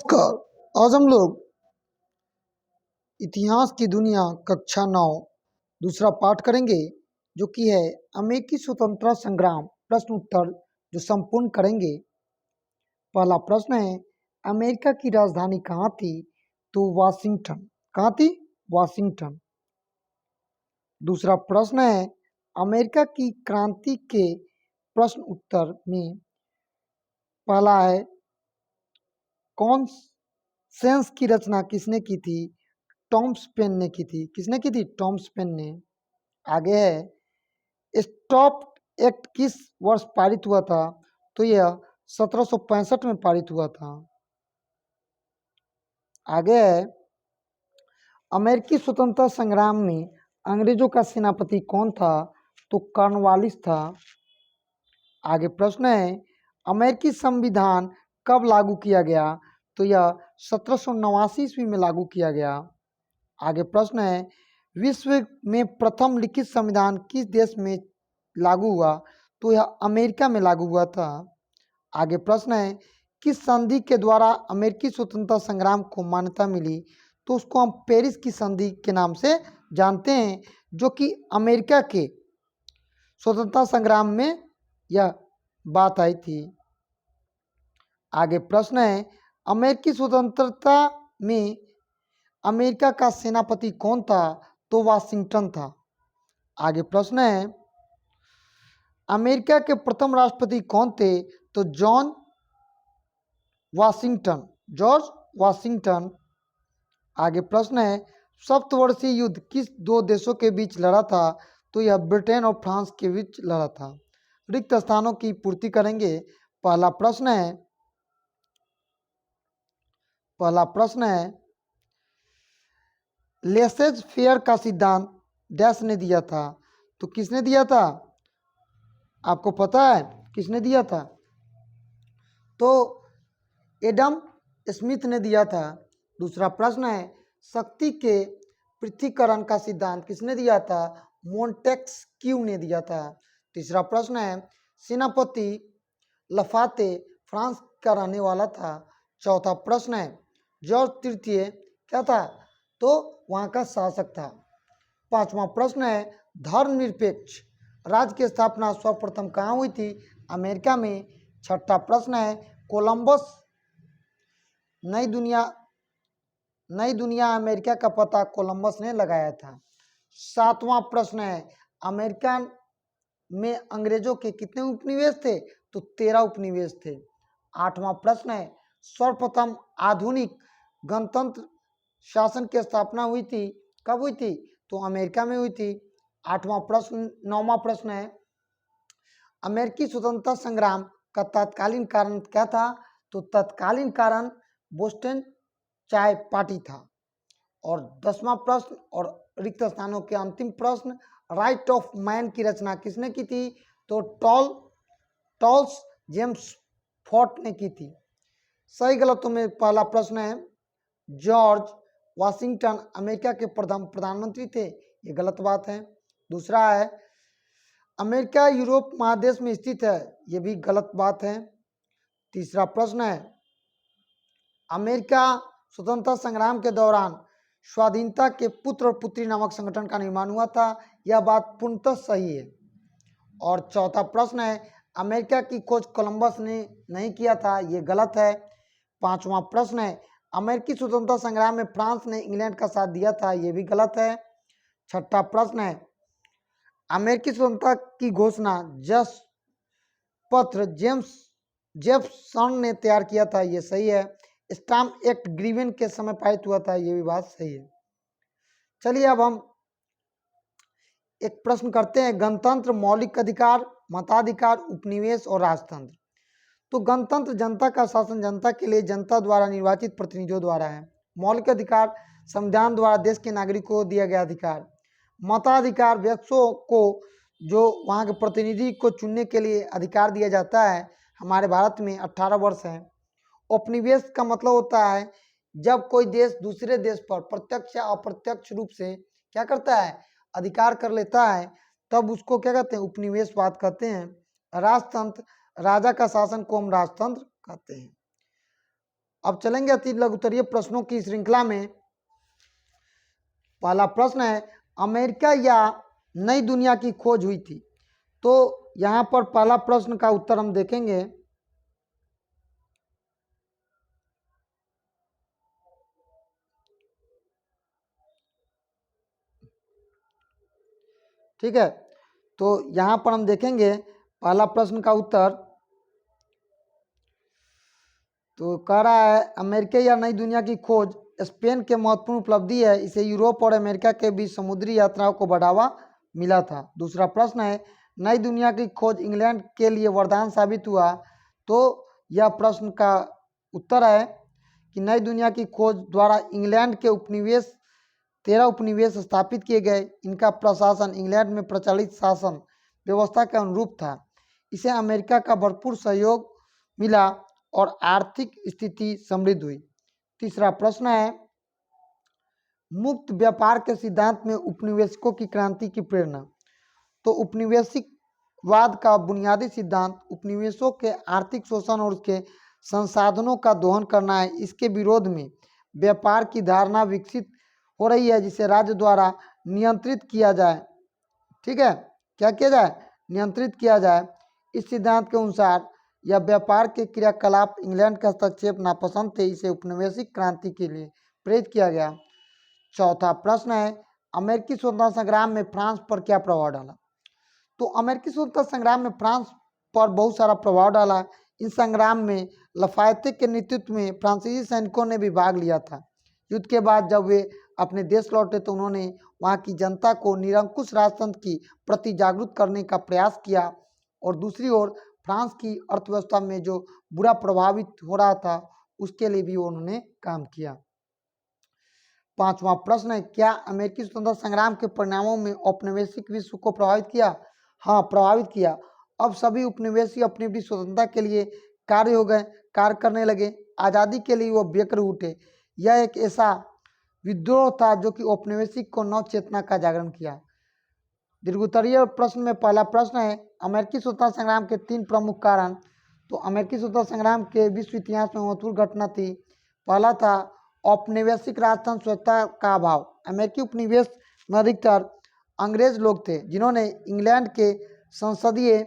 नमस्कार। आज हम लोग इतिहास की दुनिया कक्षा 9 दूसरा पाठ करेंगे, जो कि है अमेरिकी स्वतंत्रता संग्राम प्रश्न उत्तर, जो संपूर्ण करेंगे। पहला प्रश्न है, अमेरिका की राजधानी कहाँ थी? तो वाशिंगटन। कहाँ थी? वाशिंगटन। दूसरा प्रश्न है, अमेरिका की क्रांति के प्रश्न उत्तर में पहला है, कौन सेंस की रचना किसने की थी? टॉम्स पेन ने की थी। किसने की थी? टॉम्स पेन ने। आगे है, स्टॉप एक्ट किस वर्ष पारित हुआ था? तो यह 1765 में पारित हुआ था। आगे है, अमेरिकी स्वतंत्रता संग्राम में अंग्रेजों का सेनापति कौन था? तो कॉर्नवालिस था। आगे प्रश्न है, अमेरिकी संविधान कब लागू किया गया? तो यह 1789 ईस्वी में लागू किया गया। आगे प्रश्न है, विश्व में प्रथम लिखित संविधान किस देश में लागू हुआ? तो यह अमेरिका में लागू हुआ था। आगे प्रश्न है, किस संधि के द्वारा अमेरिकी स्वतंत्रता संग्राम को मान्यता मिली? तो उसको हम पेरिस की संधि के नाम से जानते हैं, जो कि अमेरिका के स्वतंत्रता संग्राम में यह बात आई थी। आगे प्रश्न है, अमेरिकी स्वतंत्रता में अमेरिका का सेनापति कौन था? तो वाशिंगटन था। आगे प्रश्न है, अमेरिका के प्रथम राष्ट्रपति कौन थे? तो जॉर्ज वाशिंगटन। आगे प्रश्न है, सप्तवर्षीय युद्ध किस दो देशों के बीच लड़ा था? तो यह ब्रिटेन और फ्रांस के बीच लड़ा था। रिक्त स्थानों की पूर्ति करेंगे। पहला प्रश्न है, लेसेज फेयर का सिद्धांत डैश ने दिया था? तो किसने दिया था? आपको पता है किसने दिया था? तो एडम स्मिथ ने दिया था। दूसरा प्रश्न है, शक्ति के पृथक्करण का सिद्धांत किसने दिया था? मोंटेस्क्यू ने दिया था। तीसरा प्रश्न है, सेनापति लफाते फ्रांस का रहने वाला था। चौथा प्रश्न है, जॉर्ज तृतीय क्या था? तो वहाँ का शासक था। पांचवा प्रश्न है, धर्मनिरपेक्ष राज्य की स्थापना सर्वप्रथम कहाँ हुई थी? अमेरिका में। छठा प्रश्न है, कोलंबस नई दुनिया अमेरिका का पता कोलंबस ने लगाया था। सातवां प्रश्न है, अमेरिका में अंग्रेजों के कितने उपनिवेश थे? तो 13 उपनिवेश थे। आठवां प्रश्न है, सर्वप्रथम आधुनिक गणतंत्र शासन की स्थापना हुई थी, कब हुई थी? तो अमेरिका में हुई थी। नौवां प्रश्न है, अमेरिकी स्वतंत्रता संग्राम का तत्कालीन कारण क्या था? तो तत्कालीन कारण बोस्टन चाय पार्टी था। और 10वां प्रश्न और रिक्त स्थानों के अंतिम प्रश्न, राइट ऑफ मैन की रचना किसने की थी? तो टॉल्स जेम्स फोर्ट ने की थी। सही गलतों में पहला प्रश्न है, जॉर्ज वाशिंगटन अमेरिका के प्रधानमंत्री थे, ये गलत बात है। दूसरा है, अमेरिका यूरोप महादेश में स्थित है, ये भी गलत बात है। तीसरा प्रश्न है, अमेरिका स्वतंत्रता संग्राम के दौरान स्वाधीनता के पुत्र और पुत्री नामक संगठन का निर्माण हुआ था, यह बात पूर्णतः सही है। और चौथा प्रश्न है, अमेरिका की खोज कोलंबस ने नहीं किया था, ये गलत है। पांचवा प्रश्न है, अमेरिकी स्वतंत्रता संग्राम में फ्रांस ने इंग्लैंड का साथ दिया था, ये भी गलत है। छठा प्रश्न है, अमेरिकी स्वतंत्रता की घोषणा जस पत्र जेफसन ने तैयार किया था, ये सही है। स्टाम्प एक्ट ग्रीवेन के समय पारित हुआ था, ये भी बात सही है। चलिए अब हम एक प्रश्न करते हैं, गणतंत्र, मौलिक अधिकार, मताधिकार, उपनिवेश और राजतंत्र। तो गणतंत्र जनता का शासन जनता के लिए जनता द्वारा निर्वाचित प्रतिनिधियों द्वारा है। मौलिक अधिकार संविधान द्वारा देश के नागरिकों को दिया गया अधिकार। मताधिकार व्यक्तियों को जो वहाँ के प्रतिनिधि को चुनने के लिए अधिकार दिया जाता है। हमारे भारत में 18 वर्ष है। उपनिवेश का मतलब होता है जब कोई देश दूसरे देश पर प्रत्यक्ष या अप्रत्यक्ष रूप से क्या करता है? अधिकार कर लेता है, तब उसको क्या कहते हैं? उपनिवेशवाद कहते हैं। राजतंत्र, राजा का शासन को हम राजतंत्र कहते हैं। अब चलेंगे अति लघुत्तरीय प्रश्नों की श्रृंखला में। पहला प्रश्न है, अमेरिका या नई दुनिया की खोज हुई थी? तो यहाँ पर पहला प्रश्न का उत्तर हम देखेंगे। ठीक है, तो यहाँ पर हम देखेंगे पहला प्रश्न का उत्तर। तो कह रहा है, अमेरिका या नई दुनिया की खोज स्पेन के महत्वपूर्ण उपलब्धि है। इसे यूरोप और अमेरिका के बीच समुद्री यात्राओं को बढ़ावा मिला था। दूसरा प्रश्न है, नई दुनिया की खोज इंग्लैंड के लिए वरदान साबित हुआ? तो यह प्रश्न का उत्तर है कि नई दुनिया की खोज द्वारा इंग्लैंड के उपनिवेश 13 उपनिवेश स्थापित किए गए। इनका प्रशासन इंग्लैंड में प्रचलित शासन व्यवस्था के अनुरूप था। इसे अमेरिका का भरपूर सहयोग मिला और आर्थिक स्थिति समृद्ध हुई। तीसरा प्रश्न है, मुक्त व्यापार के सिद्धांत में उपनिवेशकों की क्रांति की प्रेरणा? तो उपनिवेशिकवाद का बुनियादी सिद्धांत उपनिवेशों के आर्थिक शोषण और उसके संसाधनों का दोहन करना है। इसके विरोध में व्यापार की धारणा विकसित हो रही है, जिसे राज्य द्वारा नियंत्रित किया जाए। ठीक है, क्या किया जाए? नियंत्रित किया जाए। इस सिद्धांत के अनुसार यह व्यापार के क्रियाकलाप इंग्लैंड का हस्तक्षेप नापसंद थे। इसे उपनिवेशिक क्रांति के लिए प्रेरित किया गया। चौथा प्रश्न है, अमेरिकी स्वतंत्रता संग्राम में फ्रांस पर क्या प्रभाव डाला? तो अमेरिकी स्वतंत्रता संग्राम में फ्रांस पर बहुत सारा प्रभाव डाला। इस संग्राम में लफायते के नेतृत्व में फ्रांसीसी सैनिकों ने भी भाग लिया था। युद्ध के बाद जब वे अपने देश लौटे तो उन्होंने वहां की जनता को निरंकुश राजतंत्र की प्रति जागरूक करने का प्रयास किया, और दूसरी ओर फ्रांस की अर्थव्यवस्था में जो बुरा प्रभावित हो रहा था उसके लिए भी उन्होंने काम किया। पांचवा प्रश्न है, क्या अमेरिकी स्वतंत्रता संग्राम के परिणामों में औपनिवेशिक विश्व को प्रभावित किया? हाँ, प्रभावित किया। अब सभी उपनिवेशी अपनी अपनी स्वतंत्रता के लिए कार्य करने लगे। आज़ादी के लिए वो व्यग्र उठे। यह एक ऐसा विद्रोह था जो कि औपनिवेशिक को नव चेतना का जागरण किया। दीर्घोत्तरीय प्रश्न में पहला प्रश्न है, अमेरिकी स्वतंत्रता संग्राम के 3 प्रमुख कारण। तो अमेरिकी स्वतंत्रता संग्राम के विश्व इतिहास में महत्वपूर्ण घटना थी। पहला था औपनिवेशिक राजतंत्र स्वच्छता का अभाव। अमेरिकी उपनिवेश में अधिकतर अंग्रेज लोग थे जिन्होंने इंग्लैंड के संसदीय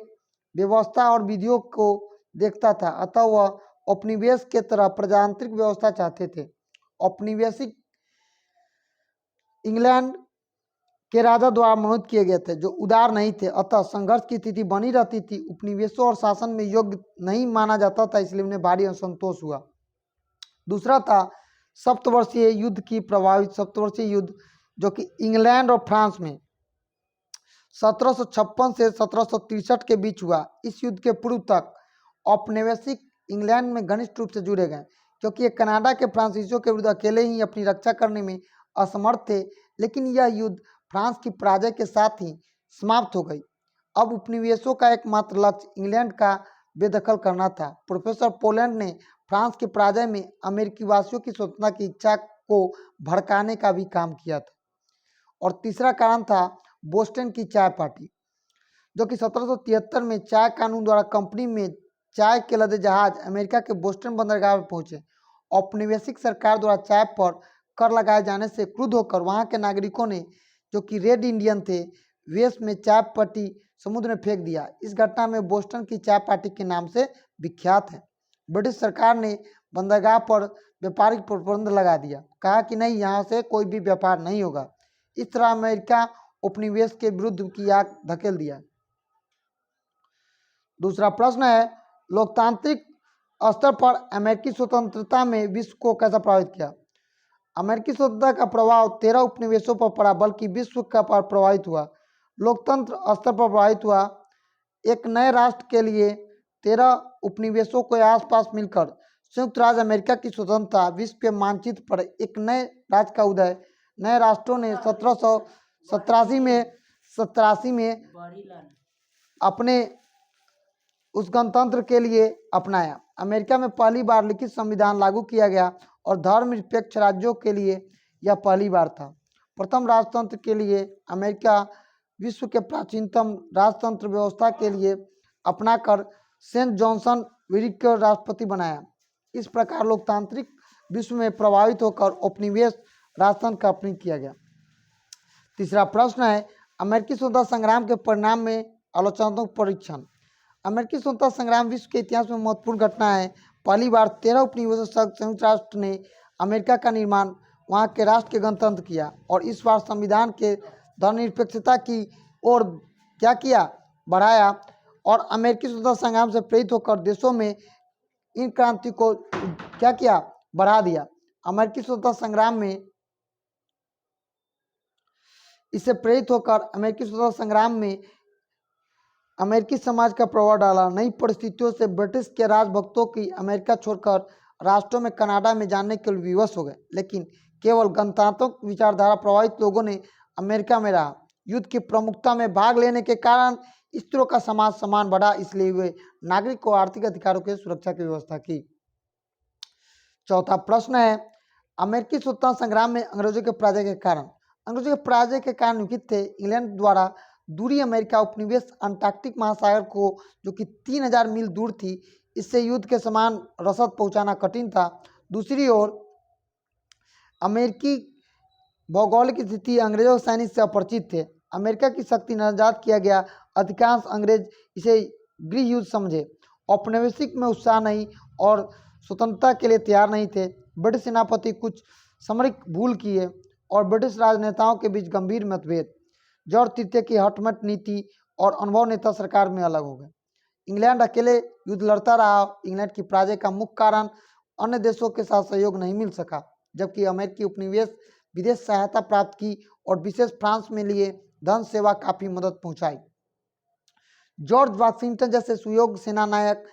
व्यवस्था और विधियों को देखता था, अतः वह औपनिवेश के तरह प्रजातांत्रिक व्यवस्था चाहते थे। औपनिवेशिक इंग्लैंड के राजा द्वारा मनोनीत किए गए थे जो उदार नहीं थे, अतः संघर्ष की स्थिति बनी रहती थी। उपनिवेशों और शासन में योग्य नहीं माना जाता था, इसलिए उन्हें भारी असंतोष हुआ। दूसरा था सप्तवर्षीय युद्ध की प्रभावित सप्तवर्षीय युद्ध जो कि इंग्लैंड और फ्रांस में 1756 से 1763 के बीच हुआ। इस युद्ध के पूर्व तक औपनिवेशिक इंग्लैंड में घनिष्ठ रूप से जुड़े गए, क्योंकि ये कनाडा के फ्रांसीसियों के विरुद्ध अकेले ही अपनी रक्षा करने में असमर्थ थे। लेकिन यह युद्ध फ्रांस की पराजय के साथ ही समाप्त हो गई। अब उपनिवेशों का एकमात्र लक्ष्य इंग्लैंड का बेदखल करना था। प्रोफेसर पोलैंड ने फ्रांस की पराजय में अमेरिकी वासियों की स्वतंत्रता की इच्छा को भड़काने का भी काम किया था। और तीसरा कारण था बोस्टन की चाय पार्टी, जो कि 1773 में चाय कानून द्वारा कंपनी में चाय के लदे जहाज अमेरिका के बोस्टन बंदरगाह में पहुंचे। औपनिवेशिक सरकार द्वारा चाय पर कर लगाए जाने से क्रुद्ध होकर वहां के नागरिकों ने, जो कि रेड इंडियन थे, वेस्ट में चाय पत्ती समुद्र में फेंक दिया। इस घटना में बोस्टन की चाय पार्टी के नाम से विख्यात है। ब्रिटिश सरकार ने बंदरगाह पर व्यापारिक प्रतिबंध लगा दिया, कहा कि नहीं, यहाँ से कोई भी व्यापार नहीं होगा। इस तरह अमेरिका उपनिवेश के विरुद्ध की आग धकेल दिया। दूसरा प्रश्न है, लोकतांत्रिक स्तर पर अमेरिकी स्वतंत्रता में विश्व को कैसा प्रभावित किया? अमेरिकी स्वतंत्रता का प्रभाव 13 उपनिवेशों पर पड़ा, बल्कि विश्व का पर प्रभावित हुआ। लोकतंत्र स्तर पर प्रभावित हुआ। एक नए राष्ट्र के लिए 13 उपनिवेशों के आसपास मिलकर संयुक्त राज्य अमेरिका की स्वतंत्रता विश्व के मानचित्र पर एक नए राज्य का उदय। नए राष्ट्रों ने 1787 में अपने उस गणतंत्र के लिए अपनाया। अमेरिका में पहली बार लिखित संविधान लागू किया गया और धर्मनिरपेक्ष राज्यों के लिए यह पहली बार था। प्रथम राजतंत्र के लिए अमेरिका विश्व के प्राचीनतम राजतंत्र व्यवस्था के लिए अपनाकर सेंट जॉनसन विरिक को राष्ट्रपति बनाया। इस प्रकार लोकतांत्रिक विश्व में प्रभावित होकर उपनिवेश राजतंत्र का अपनी किया गया। तीसरा प्रश्न है, अमेरिकी स्वतंत्रता संग्राम के परिणाम में आलोचनात्मक परीक्षण। अमेरिकी स्वतंत्रता संग्राम विश्व के इतिहास में महत्वपूर्ण घटना है। पहली बार 13 उपनिवेशों सहित संयुक्त राष्ट्र ने अमेरिका का निर्माण, वहाँ के राष्ट्र के गणतंत्र किया और इस बार संविधान के धर्मनिरपेक्षता की ओर क्या किया, बढ़ाया और अमेरिकी स्वतंत्रता संग्राम से प्रेरित होकर देशों में इन क्रांति को क्या किया, बढ़ा दिया। अमेरिकी स्वतंत्रता संग्राम में इससे प्रेरित होकर अमेरिकी स्वतंत्रता संग्राम में अमेरिकी समाज का प्रभाव डाला। नई परिस्थितियों से ब्रिटिश के राजभक्तों की अमेरिका छोड़कर राष्ट्रों में कनाडा में जाने के लिए विवश हो गए, लेकिन केवल गणतांत्रिक विचारधारा प्रभावित लोगों ने अमेरिका में रहा। युद्ध की प्रमुखता में भाग लेने के कारण स्त्रियों का समाज सम्मान बढ़ा, इसलिए वे नागरिक को आर्थिक अधिकारों की सुरक्षा की व्यवस्था की। चौथा प्रश्न है, अमेरिकी स्वतंत्रता संग्राम में अंग्रेजों के पराजय के कारण। अंग्रेजों के पराजय के कारण निम्नलिखित थे। इंग्लैंड द्वारा दूरी अमेरिका उपनिवेश अंटार्कटिक महासागर को, जो कि 3000 मील दूर थी, इससे युद्ध के समान रसद पहुंचाना कठिन था। दूसरी ओर अमेरिकी भौगोलिक स्थिति अंग्रेजों के सैनिक से अपरिचित थे। अमेरिका की शक्ति नजरअंदाज किया गया। अधिकांश अंग्रेज इसे गृह युद्ध समझे, औपनिवेशिक में उत्साह नहीं और स्वतंत्रता के लिए तैयार नहीं थे। ब्रिटिश सेनापति कुछ सामरिक भूल किए और ब्रिटिश राजनेताओं के बीच गंभीर मतभेद, जॉर्ज तृतीय की हठमट नीति और अनुभव नेता सरकार में अलग हो गए। इंग्लैंड अकेले युद्ध लड़ता रहा। इंग्लैंड की पराजय का मुख्य कारण अन्य देशों के साथ सहयोग नहीं मिल सका, जबकि अमेरिकी उपनिवेश विदेश सहायता प्राप्त की और विशेष फ्रांस में लिए धन सेवा काफी मदद पहुंचाई। जॉर्ज वाशिंगटन जैसे सुयोग्य सेनानायक